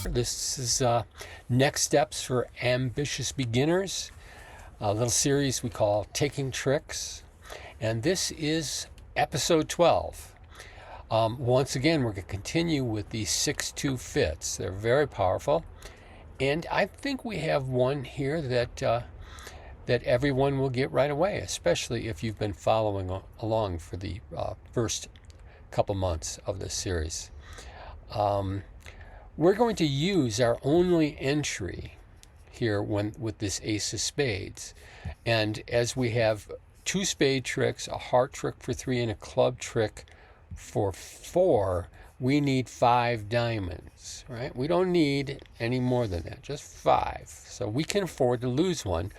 This is Next Steps for Ambitious Beginners, a little series we call Taking Tricks. And this is episode 12. Once again, we're going to continue with these 6-2 fits. They're very powerful. And I think we have one here that everyone will get right away, especially if you've been following along for the first couple months of this series. We're going to use our only entry here with this ace of spades. And as we have 2 spade tricks, a heart trick for 3, and a club trick for 4, we need 5 diamonds, right? We don't need any more than that, just 5. So we can afford to lose one.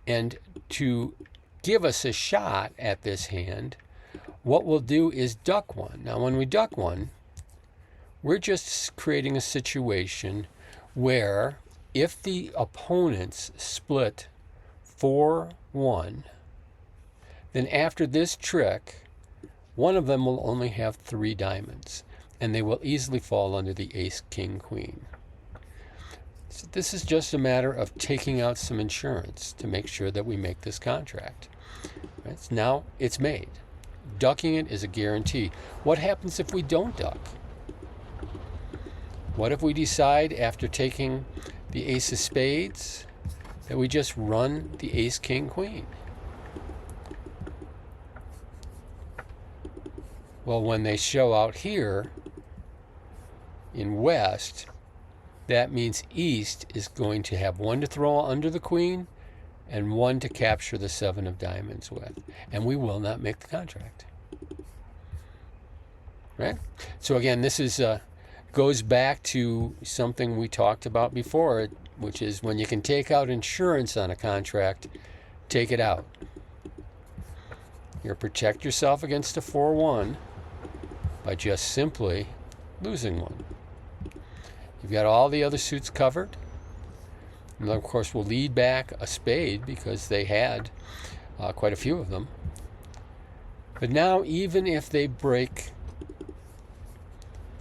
And to give us a shot at this hand, what we'll do is duck one. Now, when we duck one, we're just creating a situation where if the opponents split 4-1, then after this trick, one of them will only have 3 diamonds, and they will easily fall under the ace, king, queen. So this is just a matter of taking out some insurance to make sure that we make this contract. Right? So now it's made. Ducking it is a guarantee. What happens if we don't duck? What if we decide after taking the ace of spades that we just run the ace, king, queen? Well, when they show out here in west, that means east is going to have 1 to throw under the queen and 1 to capture the 7 of diamonds with. And we will not make the contract. Right? So again, this is goes back to something we talked about before, which is when you can take out insurance on a contract, take it out. You'll protect yourself against a 4-1 by just simply losing one. You've got all the other suits covered. And of course, we'll lead back a spade because they had quite a few of them. But now, even if they break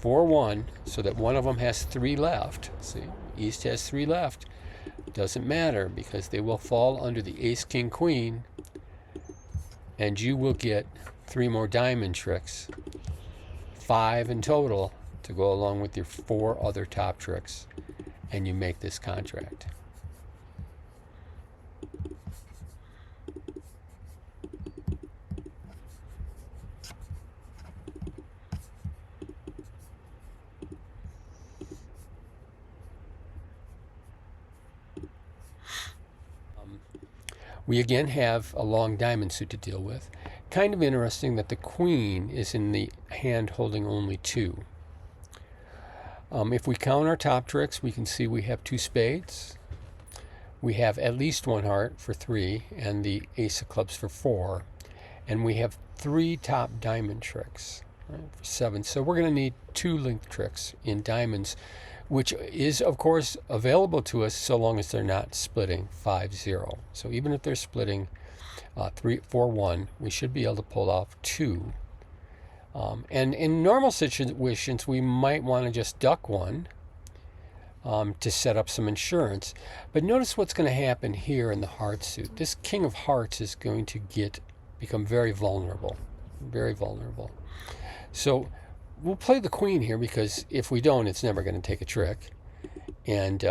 4-1, so that one of them has 3 left. See, east has 3 left. Doesn't matter because they will fall under the ace, king, queen, and you will get 3 more diamond tricks, 5 in total, to go along with your 4 other top tricks, and you make this contract. We again have a long diamond suit to deal with. Kind of interesting that the queen is in the hand holding only 2. If we count our top tricks, we can see we have 2 spades. We have at least 1 heart for 3, and the ace of clubs for 4. And we have 3 top diamond tricks, right, for 7. So we're going to need 2 link tricks in diamonds, which is, of course, available to us so long as they're not splitting 5-0. So even if they're splitting 4-1, we should be able to pull off 2. And in normal situations, we might want to just duck one to set up some insurance. But notice what's going to happen here in the heart suit. This king of hearts is going to become very vulnerable, very vulnerable. So we'll play the queen here because if we don't, it's never going to take a trick. And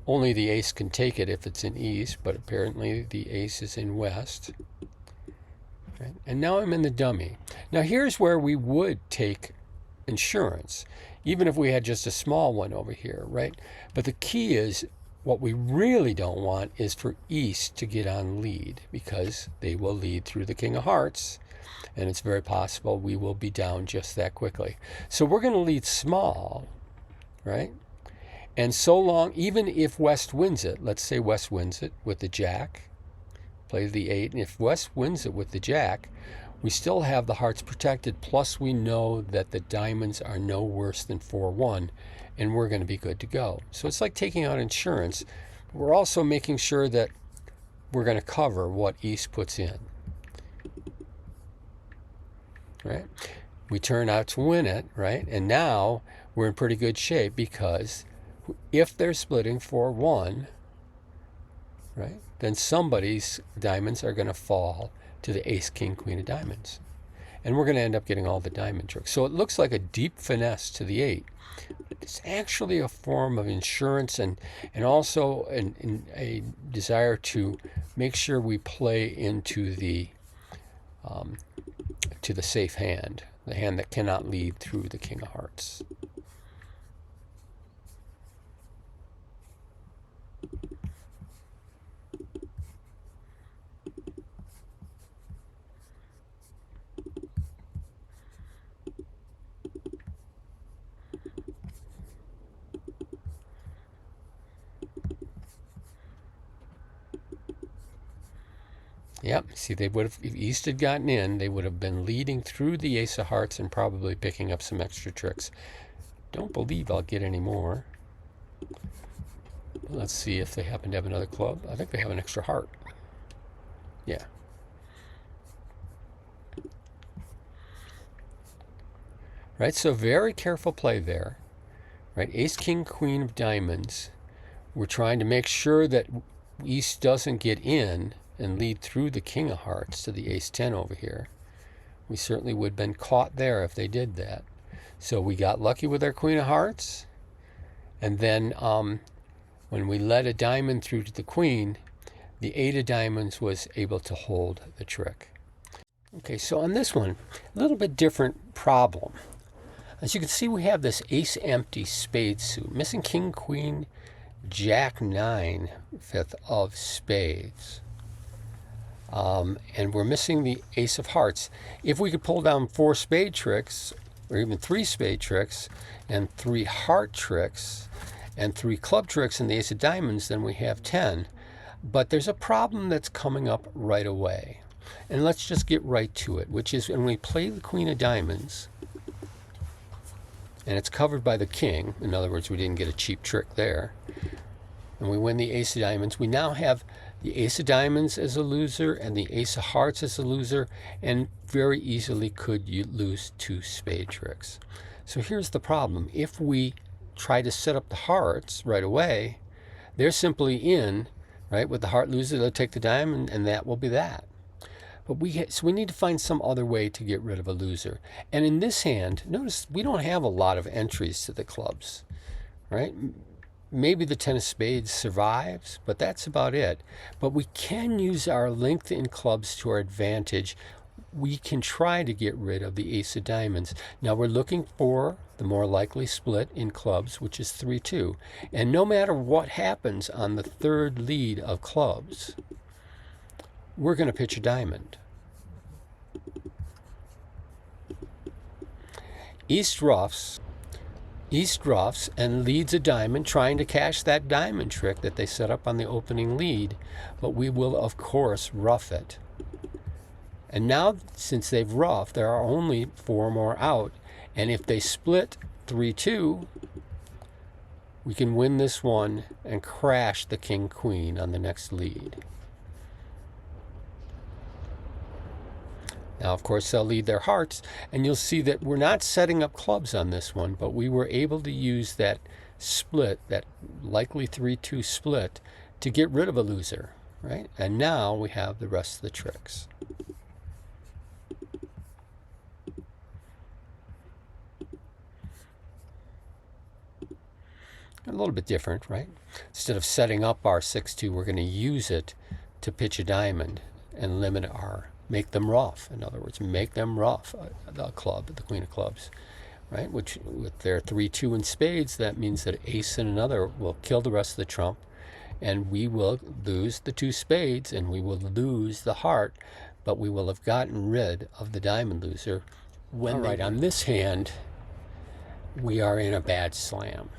only the ace can take it if it's in east, but apparently the ace is in west. Right? And now I'm in the dummy. Now here's where we would take insurance, even if we had just a small one over here, right? But the key is, what we really don't want is for east to get on lead, because they will lead through the king of hearts, and it's very possible we will be down just that quickly. So we're going to lead small, right? And so long, even if west wins it, let's say west wins it with the jack, play the 8, and if west wins it with the jack, we still have the hearts protected, plus we know that the diamonds are no worse than 4-1, and we're going to be good to go. So it's like taking out insurance. We're also making sure that we're going to cover what east puts in. Right? We turn out to win it, right? And now we're in pretty good shape, because if they're splitting 4-1, right, then somebody's diamonds are going to fall to the ace, king, queen of diamonds. And we're going to end up getting all the diamond tricks. So it looks like a deep finesse to the 8. It's actually a form of insurance, and also a desire to make sure we play into the to the safe hand, the hand that cannot lead through the king of hearts. Yep, see, they would have, if East had gotten in, they would have been leading through the ace of hearts and probably picking up some extra tricks. Don't believe I'll get any more. Let's see if they happen to have another club. I think they have an extra heart. Yeah. Right, so very careful play there. Right, ace, king, queen of diamonds. We're trying to make sure that East doesn't get in and lead through the king of hearts to the ace 10 over here. We certainly would have been caught there if they did that. So we got lucky with our queen of hearts, and then when we led a diamond through to the queen, the 8 of diamonds was able to hold the trick. Okay, so on this one, a little bit different problem. As you can see, we have this ace empty spade suit, missing king, queen, jack 9, 5th of spades. And we're missing the ace of hearts. If we could pull down 4 spade tricks, or even 3 spade tricks, and 3 heart tricks, and 3 club tricks, and the ace of diamonds, then we have 10. But there's a problem that's coming up right away. And let's just get right to it, which is when we play the queen of diamonds, and it's covered by the king, in other words, we didn't get a cheap trick there, and we win the ace of diamonds, we now have the ace of diamonds as a loser and the ace of hearts as a loser, and very easily could you lose 2 spade tricks. So here's the problem. If we try to set up the hearts right away, they're simply in, right? With the heart loser, they'll take the diamond, and that will be that. But so we need to find some other way to get rid of a loser. And in this hand, notice we don't have a lot of entries to the clubs, right? Maybe the 10 of spades survives, but that's about it. But we can use our length in clubs to our advantage. We can try to get rid of the ace of diamonds. Now we're looking for the more likely split in clubs, which is 3-2. And no matter what happens on the 3rd lead of clubs, we're going to pitch a diamond. East roughs and leads a diamond, trying to cash that diamond trick that they set up on the opening lead, but we will of course rough it. And now, since they've roughed, there are only 4 more out, and if they split 3-2, we can win this one and crash the king queen on the next lead. Now, of course, they'll lead their hearts, and you'll see that we're not setting up clubs on this one, but we were able to use that split, that likely 3-2 split, to get rid of a loser, right? And now we have the rest of the tricks. A little bit different, right? Instead of setting up our 6-2, we're going to use it to pitch a diamond and limit our, make them rough. In other words, make them rough, the club, the queen of clubs, right? Which, with their 3-2 in spades, that means that ace and another will kill the rest of the trump, and we will lose the 2 spades, and we will lose the heart, but we will have gotten rid of the diamond loser. When all right, on this hand, we are in a bad slam.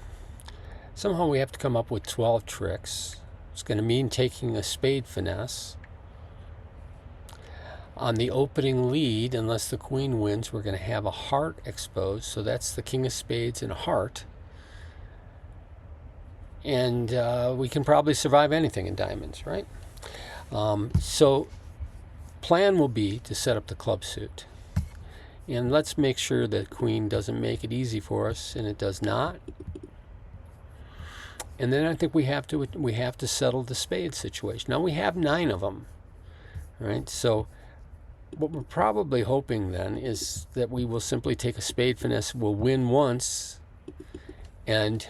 Somehow we have to come up with 12 tricks. It's going to mean taking a spade finesse. On the opening lead, unless the queen wins, we're going to have a heart exposed. So that's the king of spades and a heart. And we can probably survive anything in diamonds, right? So plan will be to set up the club suit. And let's make sure that queen doesn't make it easy for us, and it does not. And then I think we have to settle the spade situation. Now we have 9 of them, right? So what we're probably hoping then is that we will simply take a spade finesse, we'll win once, and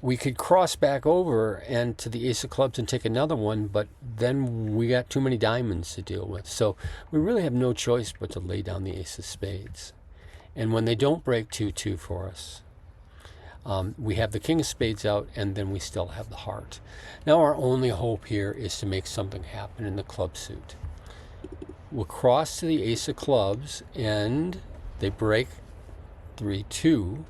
we could cross back over and to the ace of clubs and take another one, but then we got too many diamonds to deal with. So we really have no choice but to lay down the ace of spades. And when they don't break 2-2 for us, we have the king of spades out, and then we still have the heart. Now our only hope here is to make something happen in the club suit. We'll cross to the ace of clubs, and they break 3-2.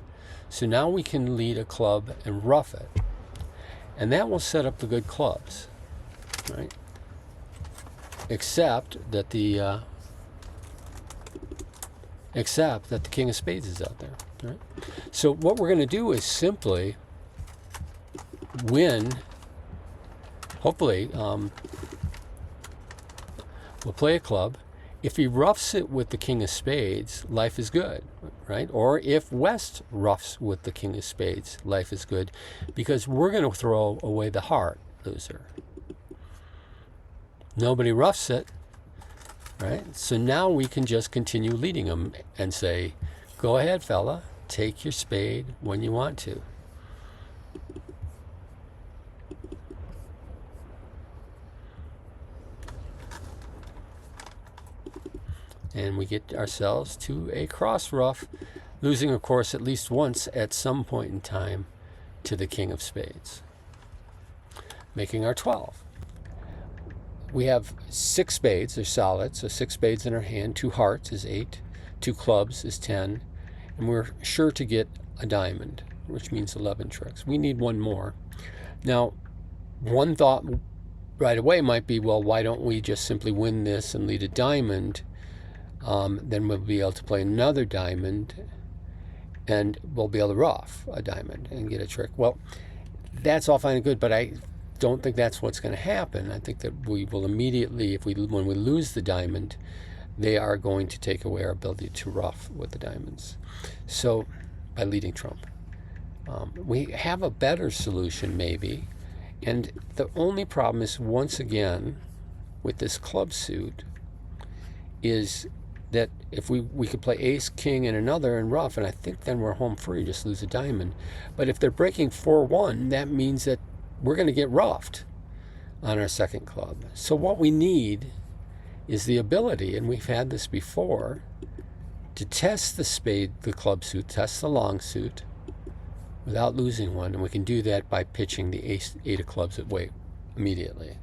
So now we can lead a club and rough it. And that will set up the good clubs, right? Except that the king of spades is out there, right? So what we're going to do is simply win. Hopefully, we'll play a club. If he roughs it with the king of spades, life is good, right? Or if West roughs with the king of spades, life is good, because we're going to throw away the heart, loser. Nobody roughs it, right? So now we can just continue leading them and say, go ahead, fella, take your spade when you want to. And we get ourselves to a cross rough, losing, of course, at least once at some point in time to the king of spades, making our 12. We have 6 spades, they're solid, so 6 spades in our hand. 2 hearts is 8, 2 clubs is 10, and we're sure to get a diamond, which means 11 tricks. We need one more. Now, one thought right away might be, well, why don't we just simply win this and lead a diamond? Then we'll be able to play another diamond, and we'll be able to rough a diamond and get a trick. Well, that's all fine and good, but I don't think that's what's going to happen. I think that we will immediately, when we lose the diamond, they are going to take away our ability to rough with the diamonds. So, by leading trump, we have a better solution maybe, and the only problem is, once again, with this club suit, is that if we could play ace, king, and another and rough, and I think then we're home free, just lose a diamond. But if they're breaking 4-1, that means that we're going to get roughed on our second club. So what we need is the ability, and we've had this before, to test the club suit, test the long suit, without losing one, and we can do that by pitching the ace, 8 of clubs away immediately.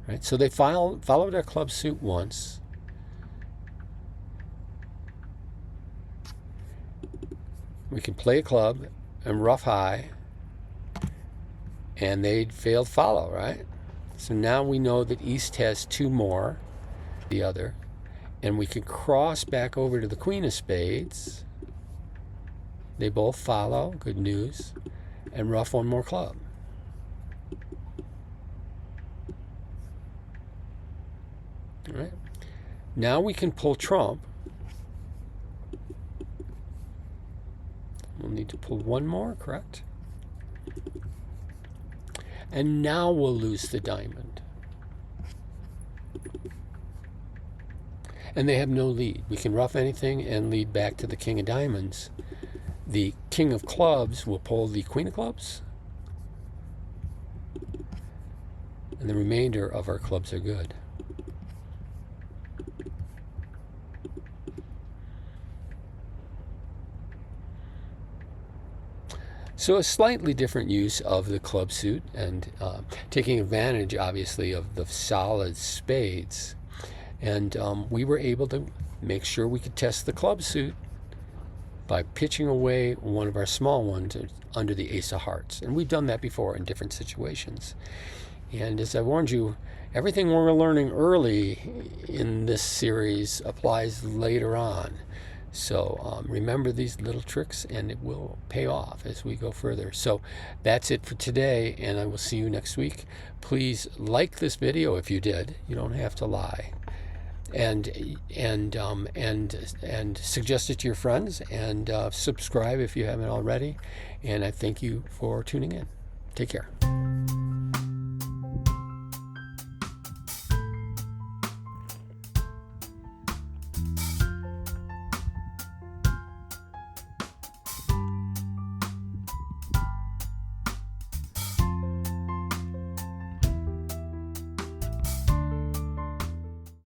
Right? So they followed our club suit once. We can play a club and rough high, and they failed follow, right? So now we know that East has 2 more, the other, and we can cross back over to the queen of spades. They both follow, good news, and rough 1 more club. All right. Now we can pull trump. We'll need to pull 1 more, correct? And now we'll lose the diamond. And they have no lead. We can rough anything and lead back to the king of diamonds. The king of clubs will pull the queen of clubs. And the remainder of our clubs are good. So a slightly different use of the club suit, and taking advantage, obviously, of the solid spades. And we were able to make sure we could test the club suit by pitching away one of our small ones under the ace of hearts. And we've done that before in different situations. And as I warned you, everything we're learning early in this series applies later on. So remember these little tricks, and it will pay off as we go further. So that's it for today, and I will see you next week. Please like this video if you did. You don't have to lie. and suggest it to your friends, and subscribe if you haven't already. And I thank you for tuning in. Take care.